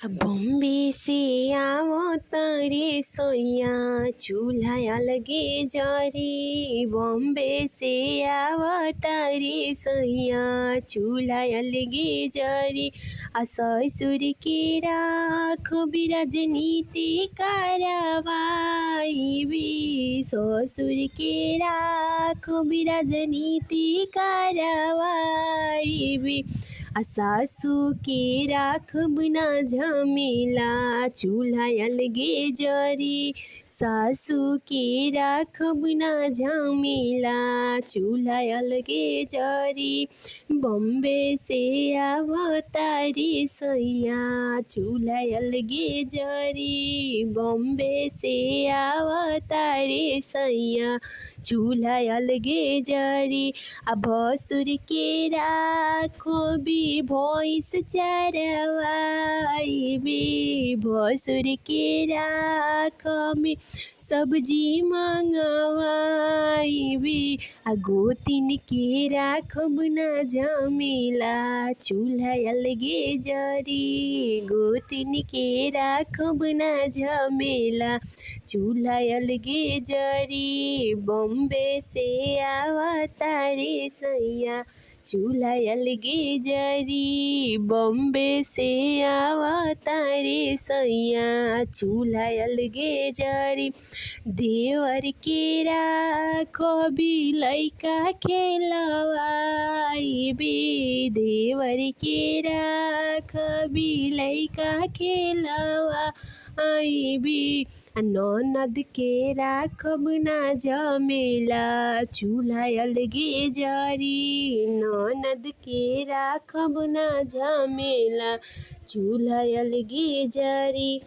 बॉम्बे से आवो तारे सोया चूल्हा अलगे जारी। बॉम्बे से आवो तारे सोया चूल्हा अलगे जारी। आ ससुर के राखो भी राजनीति कारवाई भी। ससुर के राखो भी राजनीति कारवाई भी। आ सासू के राखब ना झमेला चूल्हा अलगे जरी। सासू के राखब ना झमेला चूल्हा अलगे जरी। बॉम्बे से आवो तारी सैया चूल्हा अलगे जरी। बॉम्बे से आवो तारी सैया चूल्हा अलगे जरी। आ भसुर के राखो भी भैंस चरवाई भी। भसुर के राखो में सब्जी मंगवाई भी। आ गोतिन के राखब ना झमेला चूल्हा अलगे जरी। गोतिन के राखब ना झमेला चूल्हा अलगे जरी। बॉम्बे से आवा तारे सैया चूल्हा अलगे जरी। बॉम्बे से आवा तारे सैया चूल्हा अलगे जरी। देवर के राखो भी लइका खेलवाई भी। देवर के राखो भी लइका खेलवाई भी। ननद के राखब ना झमेला चूल्हा अलगे जरी। ननद के राखब ना झमेला चूल्हा अलगे जरी।